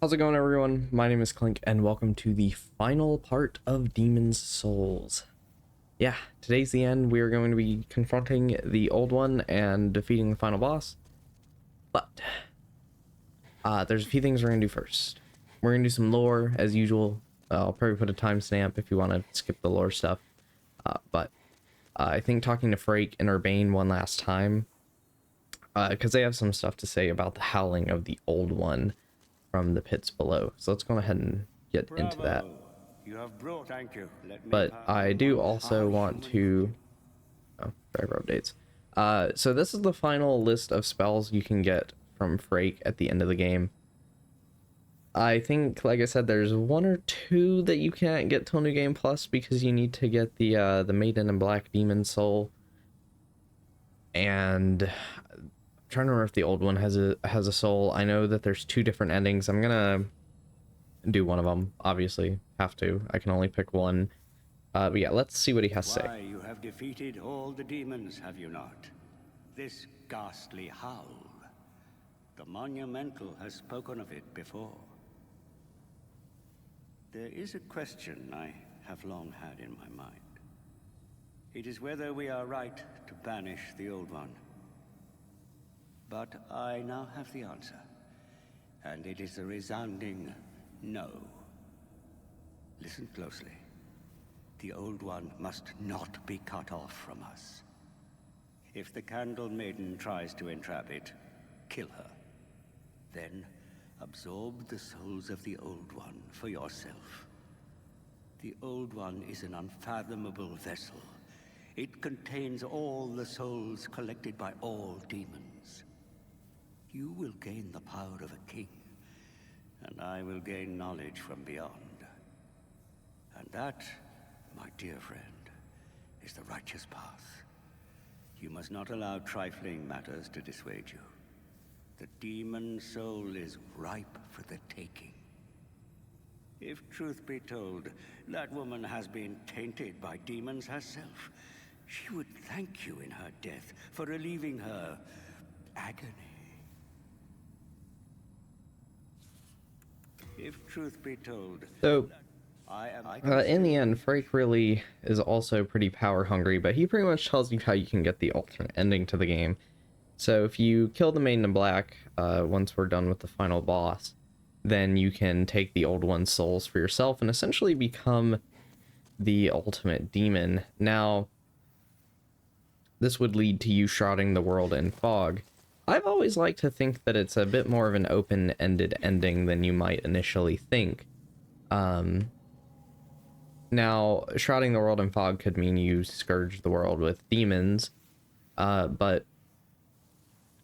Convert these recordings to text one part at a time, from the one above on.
How's it going, everyone? My name is Clink, and welcome to the final part of Demon's Souls. Yeah, today's the end. We are going to be confronting the old one and defeating the final boss. But there's a few things we're going to do first. We're going to do some lore, as usual. I'll probably put a timestamp if you want to skip the lore stuff. But I think talking to Frake and Urbane one last time, because they have some stuff to say about the howling of the old one from the pits below. So let's go ahead and get into that. You have brought, thank you. But I do also want to... Oh, driver updates. So this is the final list of spells you can get from Frake at the end of the game. I think, like I said, there's one or two that you can't get till New Game Plus because you need to get the Maiden in Black Demon Soul. And I'm trying to remember if the old one has a soul. I know that there's two different endings. I'm gonna do one of them, obviously. Have to. I can only pick one. But yeah, let's see what he has to say. Why, you have defeated all the demons, have you not? This ghastly howl. The Monumental has spoken of it before. There is a question I have long had in my mind. It is whether we are right to banish the old one. But I now have the answer. And it is a resounding no. Listen closely. The old one must not be cut off from us. If the Candle Maiden tries to entrap it, kill her. Then absorb the souls of the old one for yourself. The old one is an unfathomable vessel. It contains all the souls collected by all demons. You will gain the power of a king, and I will gain knowledge from beyond. And that, my dear friend, is the righteous path. You must not allow trifling matters to dissuade you. The demon soul is ripe for the taking. If truth be told, that woman has been tainted by demons herself. She would thank you in her death for relieving her agony. If truth be told... So, in the end, Frake really is also pretty power hungry, but he pretty much tells you how you can get the alternate ending to the game. So if you kill the Maiden in Black, once we're done with the final boss, then you can take the old one's souls for yourself and essentially become the ultimate demon. Now, this would lead to you shrouding the world in fog. I've always liked to think that it's a bit more of an open-ended ending than you might initially think. Now, shrouding the world in fog could mean you scourge the world with demons, but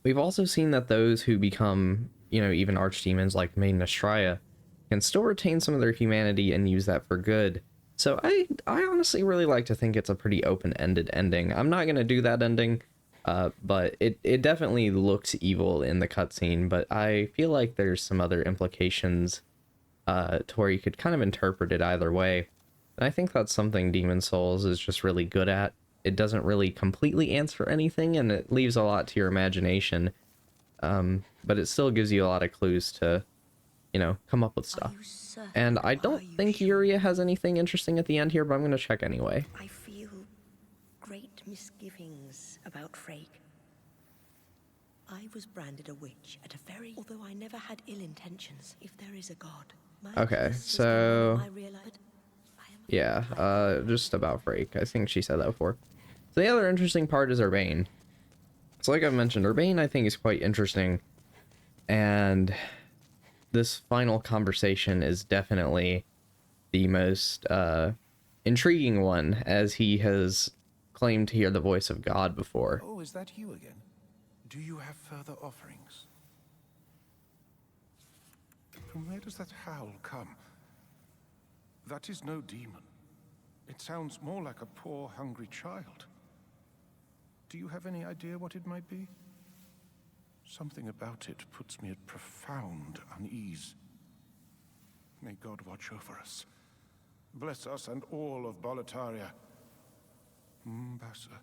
we've also seen that those who become, even archdemons like Maiden Astraya can still retain some of their humanity and use that for good. So I honestly really like to think it's a pretty open-ended ending. I'm not going to do that ending, but it definitely looks evil in the cutscene, but I feel like there's some other implications to where you could kind of interpret it either way. And I think that's something Demon's Souls is just really good at. It doesn't really completely answer anything, and it leaves a lot to your imagination. But it still gives you a lot of clues to, come up with stuff. And I don't think Yuria has anything interesting at the end here, but I'm going to check anyway. I feel great misgivings about Frake. I was branded a witch at a very... Although I never had ill intentions, if there is a god. Okay, so... yeah, just about Frake. I think she said that before. So the other interesting part is Urbane. So like I mentioned, Urbane I think is quite interesting. And this final conversation is definitely the most intriguing one, as he has claimed to hear the voice of God before. Oh, is that you again? Do you have further offerings? From where does that howl come? That is no demon. It sounds more like a poor, hungry child. Do you have any idea what it might be? Something about it puts me at profound unease. May God watch over us. Bless us and all of Boletaria. Mbasa.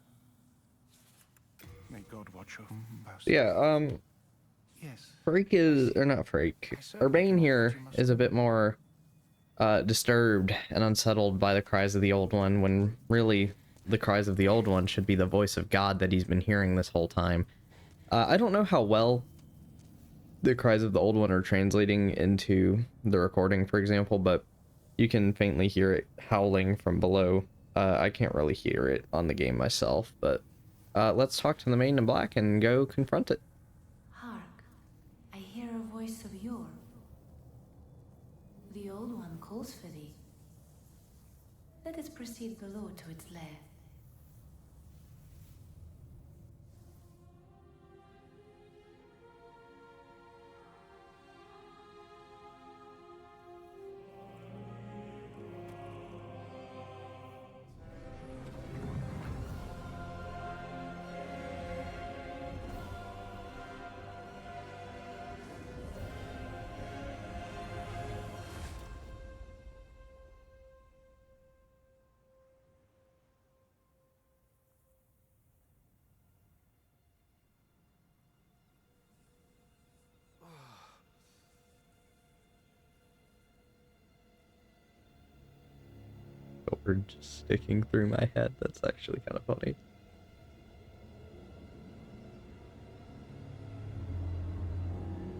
May God watch over Mbasa. Yeah, Yes. Freak is, or not Freak, Urbane here is a bit more disturbed and unsettled by the cries of the Old One, when really the cries of the Old One should be the voice of God that he's been hearing this whole time. I don't know how well the cries of the Old One are translating into the recording, for example, but you can faintly hear it howling from below. I can't really hear it on the game myself, but let's talk to the Maiden in Black and go confront it. Hark, I hear a voice of yore. The Old One calls for thee. Let us proceed below to its lair. Sword just sticking through my head. That's actually kind of funny.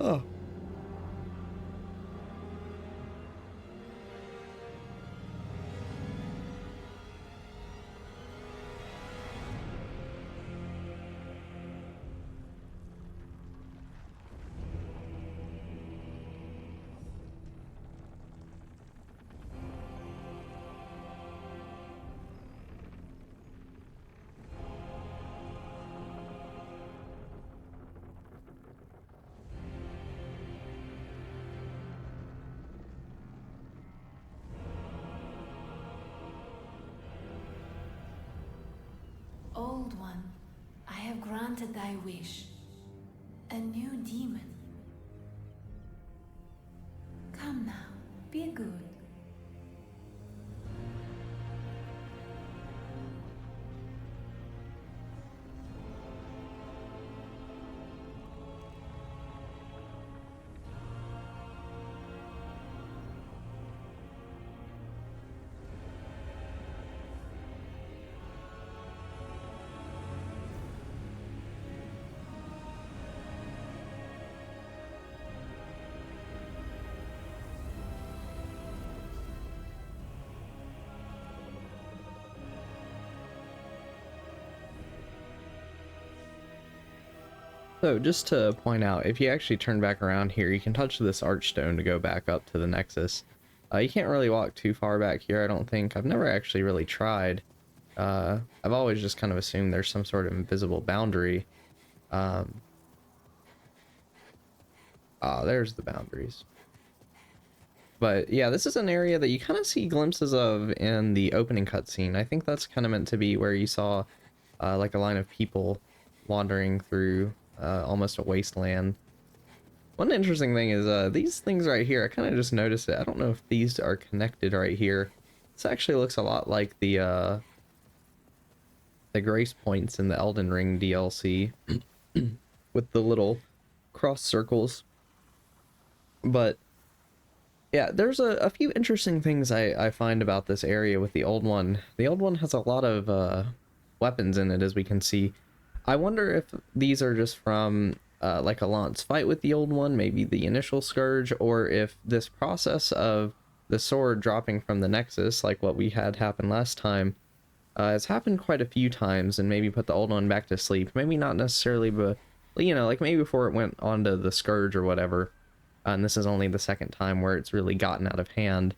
Oh. Old One, I have granted thy wish. A new demon. Come now, be good. So just to point out, if you actually turn back around here, you can touch this archstone to go back up to the Nexus. You can't really walk too far back here, I don't think. I've never actually really tried. I've always just kind of assumed there's some sort of invisible boundary. There's the boundaries. But yeah, this is an area that you kind of see glimpses of in the opening cutscene. I think that's kind of meant to be where you saw like a line of people wandering through almost a wasteland. One interesting thing is these things right here, I kind of just noticed it. I don't know if these are connected right here. This actually looks a lot like the grace points in the Elden Ring DLC with the little cross circles. But yeah, there's a few interesting things I find about this area with the Old One. The Old One has a lot of weapons in it, as we can see. I wonder if these are just from like Allant's fight with the Old One, maybe the initial Scourge, or if this process of the sword dropping from the Nexus, like what we had happen last time, has happened quite a few times and maybe put the Old One back to sleep. Maybe not necessarily, but, you know, like maybe before it went onto the Scourge or whatever. And this is only the second time where it's really gotten out of hand.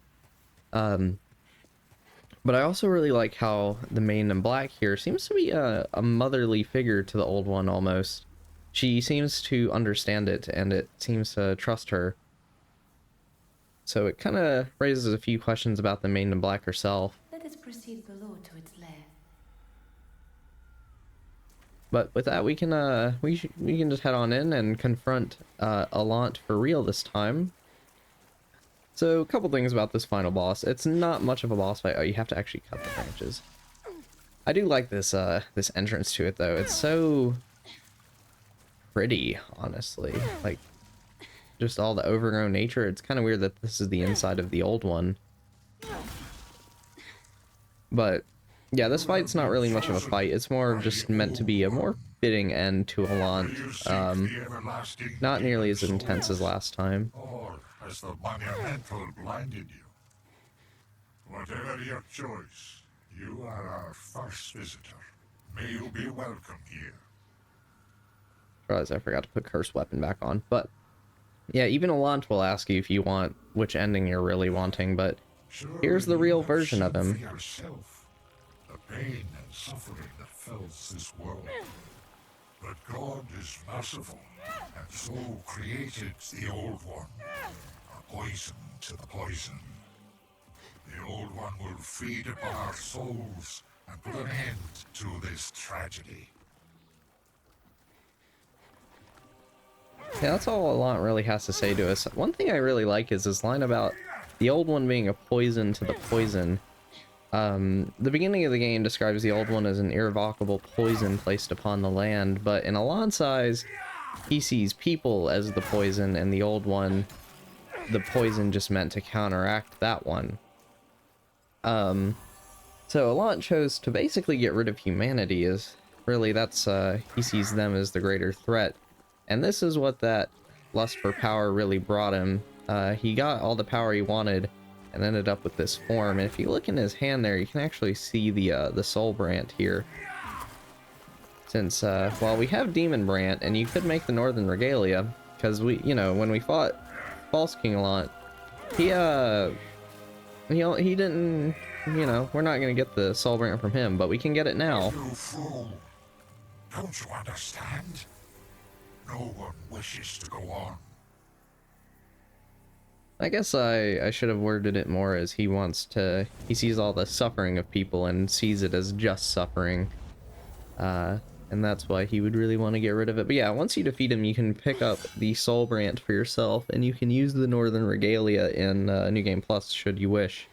But I also really like how the Maiden in Black here seems to be a motherly figure to the Old One almost. She seems to understand it, and it seems to trust her. So it kind of raises a few questions about the Maiden in Black herself. Let us proceed below to its lair. But with that, we can just head on in and confront Allant for real this time. So a couple things about this final boss. It's not much of a boss fight. Oh, you have to actually cut the branches. I do like this this entrance to it though. It's so pretty, honestly. Like, just all the overgrown nature. It's kind of weird that this is the inside of the old one. But yeah, this fight's not really much of a fight. It's more of just meant to be a more fitting end to Allant. Not nearly as intense as last time. Or has the monumental blinded you? Whatever your choice, you are our first visitor. May you be welcome here. Realize I forgot to put cursed weapon back on. But yeah, even Allant will ask you if you want which ending you're really wanting, but here's the real version of him. For yourself, the pain and suffering that fills this world. But God is merciful, and so created the Old One, a poison to the poison. The Old One will feed upon our souls and put an end to this tragedy. Yeah, that's all Allant really has to say to us. One thing I really like is this line about the Old One being a poison to the poison. The beginning of the game describes the Old One as an irrevocable poison placed upon the land, but in Allant's eyes, he sees people as the poison, and the Old One, the poison just meant to counteract that one. So Allant chose to basically get rid of humanity, is really that's, he sees them as the greater threat. And this is what that lust for power really brought him. He got all the power he wanted and ended up with this form. And if you look in his hand there, you can actually see the soul brand here. Since, well, we have Demon Brant, and you could make the Northern Regalia, because we, you know, when we fought False King Allant, he didn't, you know, we're not gonna get the soul brand from him, but we can get it now. You fool! Don't you understand? No one wishes to go on. I guess I should have worded it more as he sees all the suffering of people and sees it as just suffering. And that's why he would really want to get rid of it. But yeah, once you defeat him, you can pick up the Soul Brant for yourself, and you can use the Northern Regalia in New Game Plus, should you wish.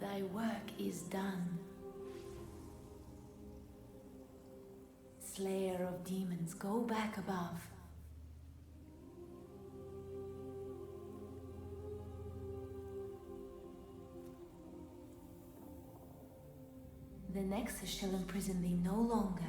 Thy work is done. Slayer of demons, go back above. The Nexus shall imprison thee no longer.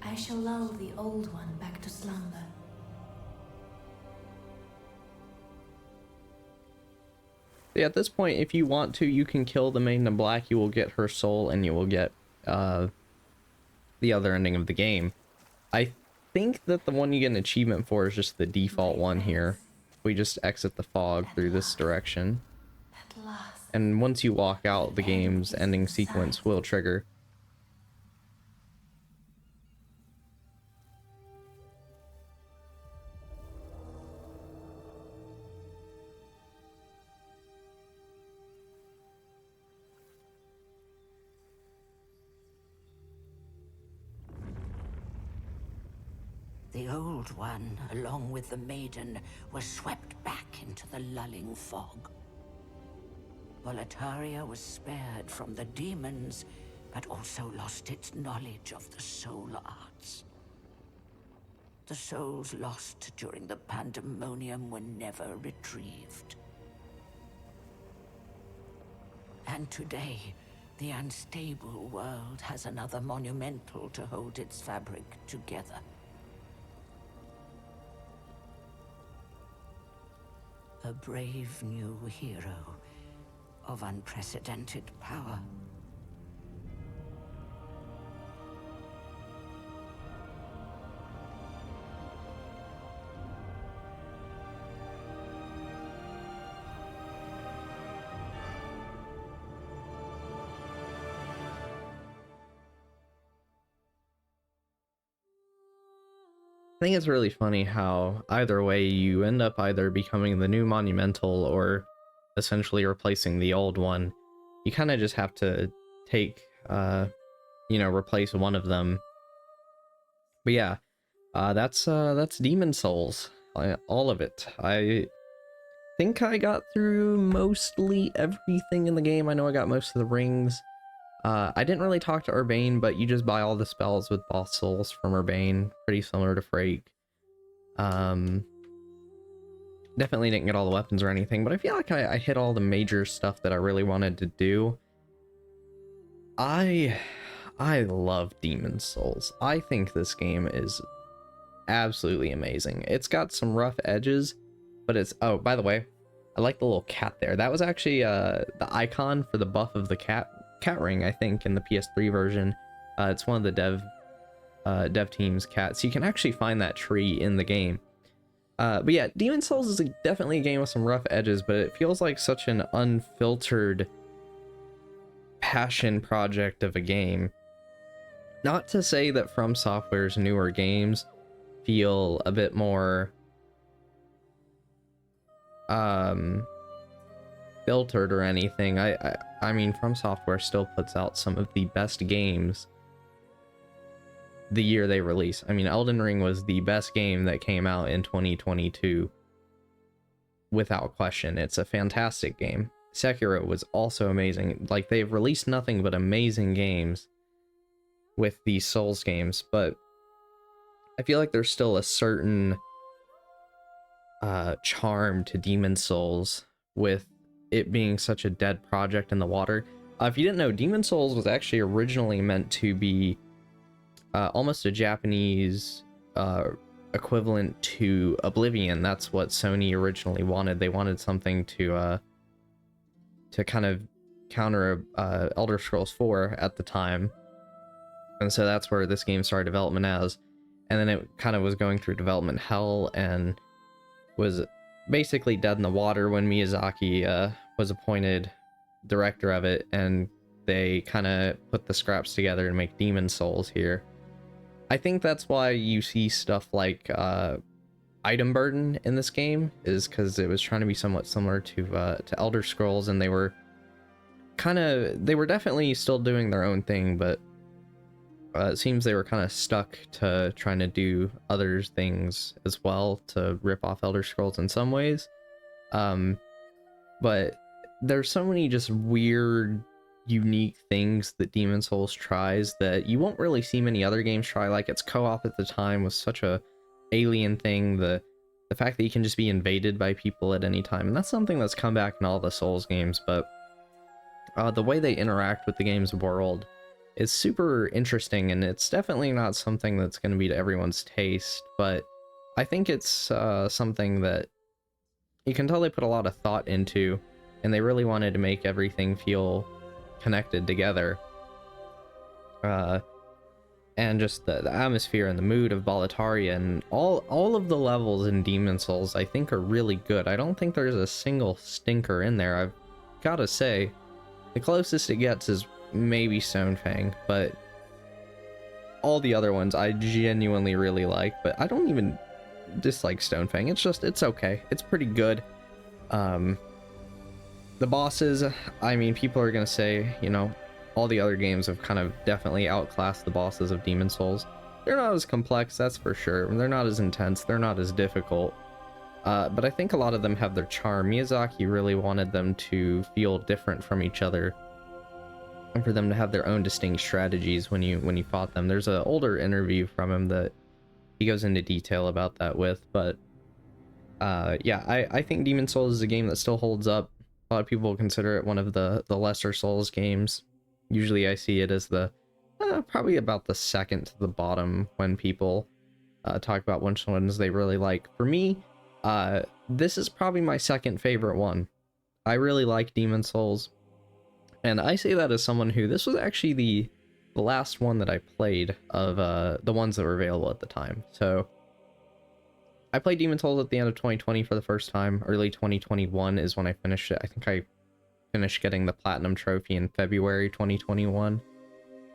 I shall lull the Old One back to slumber. Yeah, at this point, if you want to, you can kill the Maiden in Black. You will get her soul, and you will get the other ending of the game. I think that the one you get an achievement for is just the default one here. We just exit the fog through this direction. At last. And once you walk out, the game's ending sequence will trigger. The Old One, along with the Maiden, were swept back into the lulling fog. Volataria was spared from the demons, but also lost its knowledge of the soul arts. The souls lost during the pandemonium were never retrieved. And today, the unstable world has another monumental to hold its fabric together. A brave new hero of unprecedented power. I think it's really funny how either way you end up either becoming the new Monumental or essentially replacing the old one. You kind of just have to take you know, replace one of them. But yeah, that's Demon Souls, all of it. I think I got through mostly everything in the game. I know I got most of the rings. I didn't really talk to Urbane, but you just buy all the spells with boss souls from Urbane, pretty similar to Frake. Definitely didn't get all the weapons or anything, but I feel like I hit all the major stuff that I really wanted to do. I love Demon Souls. I think this game is absolutely amazing. It's got some rough edges, but it's, oh, by the way, I like the little cat there. That was actually the icon for the buff of the cat ring, I think, in the PS3 version. It's one of the dev team's cats. You can actually find that tree in the game. But yeah, Demon Souls is definitely a game with some rough edges, but it feels like such an unfiltered passion project of a game. Not to say that From Software's newer games feel a bit more filtered or anything. I mean, From Software still puts out some of the best games the year they release. I mean, Elden Ring was the best game that came out in 2022 without question. It's a fantastic game. Sekiro was also amazing. Like, they've released nothing but amazing games with these Souls games, but I feel like there's still a certain charm to Demon Souls with it being such a dead project in the water. If you didn't know, Demon Souls was actually originally meant to be almost a Japanese equivalent to Oblivion. That's what Sony originally wanted. They wanted something to kind of counter Elder Scrolls 4 at the time, and so that's where this game started development as. And then it kind of was going through development hell and was basically dead in the water when Miyazaki was appointed director of it, and they kind of put the scraps together to make Demon Souls here. I think that's why you see stuff like item burden in this game, is because it was trying to be somewhat similar to Elder Scrolls, and they were definitely still doing their own thing, but it seems they were kind of stuck to trying to do other things as well to rip off Elder Scrolls in some ways. But there's so many just weird, unique things that Demon Souls tries that you won't really see many other games try. Like, its co-op at the time was such a alien thing. The fact that you can just be invaded by people at any time, and that's something that's come back in all the Souls games, but the way they interact with the game's world is super interesting, and it's definitely not something that's going to be to everyone's taste, but I think it's something that you can tell they put a lot of thought into, and they really wanted to make everything feel connected together. And just the atmosphere and the mood of Boletaria and all of the levels in Demon Souls, I think, are really good. I don't think there's a single stinker in there. I've got to say, the closest it gets is maybe Stonefang, but all the other ones I genuinely really like. But I don't even dislike Stonefang. It's okay. It's pretty good. The bosses, I mean, people are gonna say, you know, all the other games have kind of definitely outclassed the bosses of Demon Souls. They're not as complex, that's for sure. They're not as intense. They're not as difficult. But I think a lot of them have their charm. Miyazaki really wanted them to feel different from each other, and for them to have their own distinct strategies when you fought them. There's an older interview from him that he goes into detail about that with, but yeah, I think Demon Souls is a game that still holds up. A lot of people consider it one of the lesser Souls games. Usually I see it as the probably about the second to the bottom when people talk about which ones they really like. For me, this is probably my second favorite one. I really like Demon Souls. And I say that as someone who, this was actually the last one that I played of the ones that were available at the time. So I played Demon Souls at the end of 2020 for the first time. Early 2021 is when I finished it. I think I finished getting the Platinum Trophy in February 2021.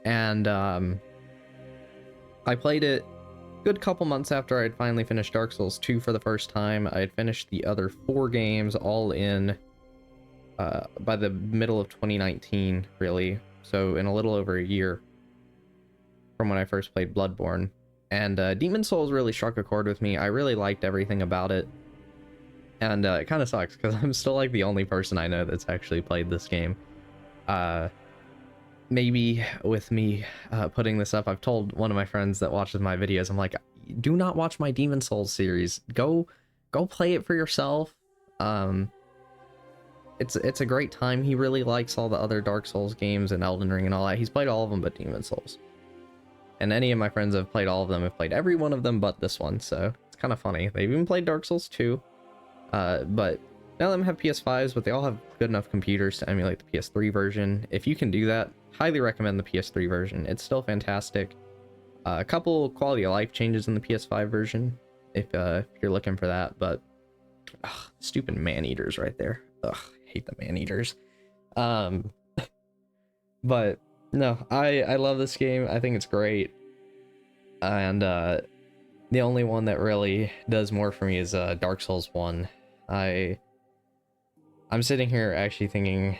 And I played it a good couple months after I had finally finished Dark Souls 2 for the first time. I had finished the other 4 games all in by the middle of 2019, really, so in a little over a year. from when I first played Bloodborne. And Demon Souls really struck a chord with me. I really liked everything about it. And it kind of sucks because I'm still like the only person I know that's actually played this game. Maybe with me putting this up, I've told one of my friends that watches my videos, I'm like, do not watch my Demon Souls series. Go play it for yourself. It's a great time. He really likes all the other Dark Souls games and Elden Ring and all that. He's played all of them but Demon Souls. And any of my friends have played all of them have played every one of them but this one, so it's kind of funny. They've even played Dark Souls 2. But none of them have PS5s, but they all have good enough computers to emulate the PS3 version. If you can do that, highly recommend the PS3 version. It's still fantastic. A couple quality of life changes in the PS5 version, if you're looking for that, but stupid man-eaters right there. Ugh, hate the man-eaters. But no, I love this game. I think it's great. And the only one that really does more for me is Dark Souls 1. I'm sitting here actually thinking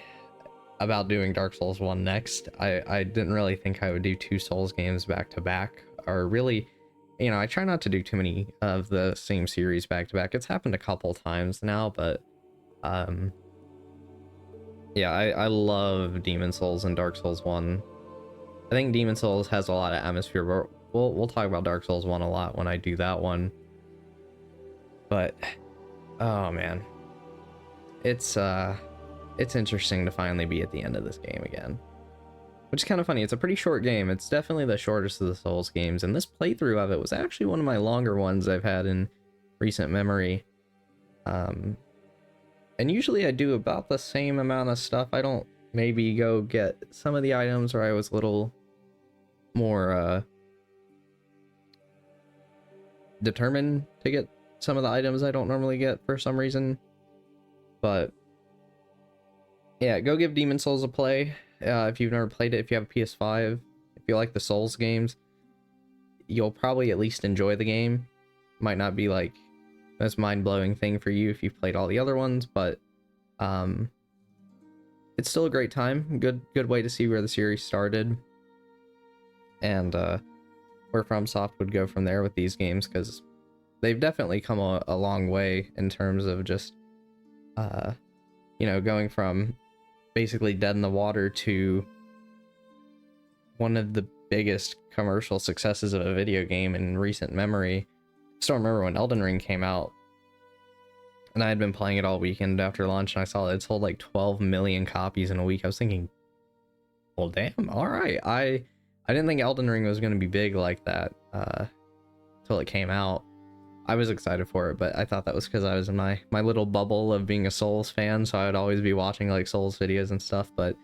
about doing Dark Souls 1 next. I didn't really think I would do 2 Souls games back to back, or really, you know, I try not to do too many of the same series back to back. It's happened a couple times now, but yeah, I love Demon Souls and Dark Souls 1. I think Demon Souls has a lot of atmosphere, but we'll talk about Dark Souls 1 a lot when I do that one. But oh man, it's interesting to finally be at the end of this game again, which is kind of funny. It's a pretty short game. It's definitely the shortest of the Souls games, and this playthrough of it was actually one of my longer ones I've had in recent memory. And usually I do about the same amount of stuff. I don't maybe go get some of the items where I was a little more determined to get some of the items I don't normally get for some reason. But yeah, go give Demon Souls a play if you've never played it. If you have a PS5, if you like the Souls games, you'll probably at least enjoy the game. Might not be like the most mind-blowing thing for you if you've played all the other ones, but it's still a great time. Good way to see where the series started, and where FromSoft would go from there with these games, because they've definitely come a long way in terms of just you know, going from basically dead in the water to one of the biggest commercial successes of a video game in recent memory. Still remember when Elden Ring came out, and I had been playing it all weekend after lunch, and I saw it sold like 12 million copies in a week. I was thinking, well, damn, all right. I didn't think Elden Ring was going to be big like that till it came out. I was excited for it, but I thought that was because I was in my little bubble of being a Souls fan, so I would always be watching like Souls videos and stuff. But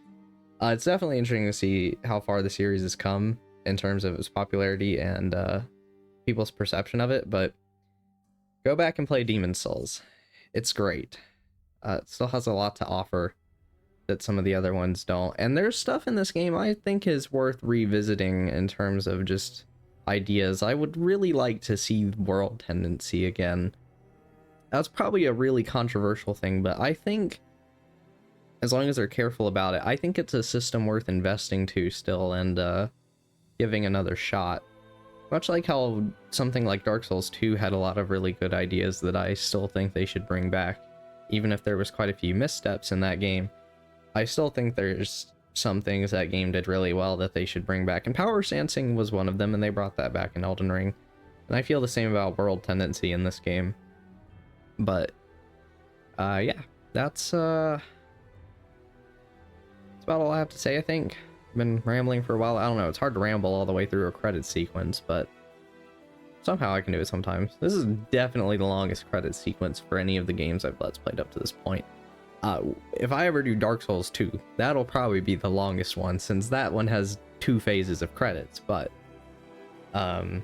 it's definitely interesting to see how far the series has come in terms of its popularity and people's perception of it. But go back and play Demon Souls. It's great. It still has a lot to offer that some of the other ones don't. And there's stuff in this game I think is worth revisiting in terms of just ideas. I would really like to see world tendency again. That's probably a really controversial thing, but I think as long as they're careful about it, I think it's a system worth investing to still and giving another shot. Much like how something like Dark Souls 2 had a lot of really good ideas that I still think they should bring back. Even if there was quite a few missteps in that game, I still think there's some things that game did really well that they should bring back. And power stancing was one of them, and they brought that back in Elden Ring. And I feel the same about world tendency in this game. But yeah, that's about all I have to say, I think. Been rambling for a while. I don't know, it's hard to ramble all the way through a credit sequence, but somehow I can do it sometimes. This is definitely the longest credit sequence for any of the games I've Let's Played up to this point. If I ever do Dark Souls 2, that'll probably be the longest one, since that one has 2 phases of credits. But did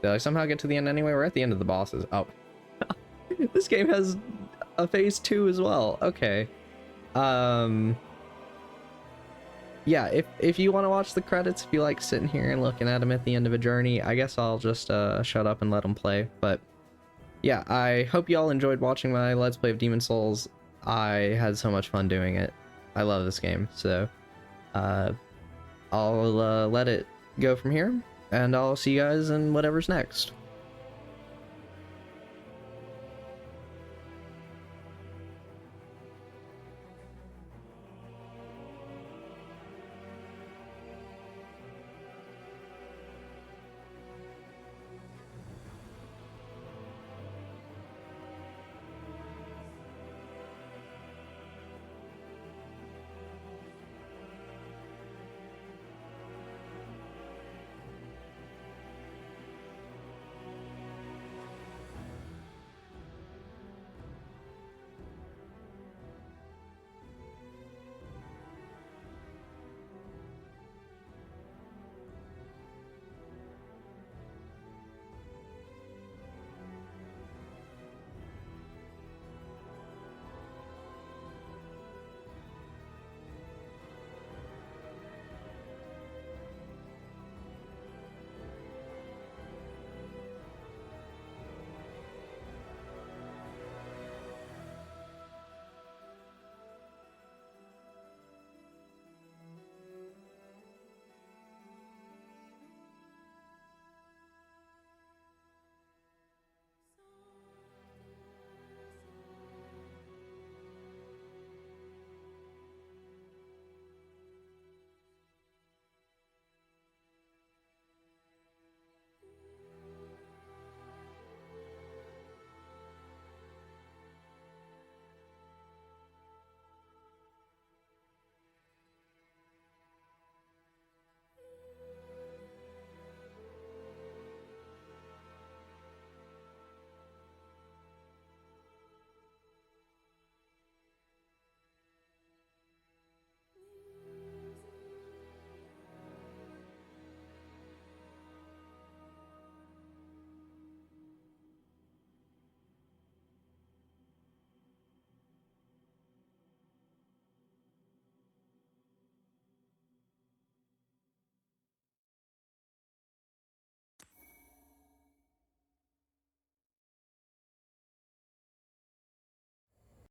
I somehow get to the end anyway? We're at the end of the bosses. Oh, this game has a phase 2 as well. Okay. Yeah, if you want to watch the credits, if you like sitting here and looking at them at the end of a journey, I guess I'll just shut up and let them play. But yeah, I hope y'all enjoyed watching my Let's Play of Demon Souls. I had so much fun doing it. I love this game, so I'll let it go from here, and I'll see you guys in whatever's next.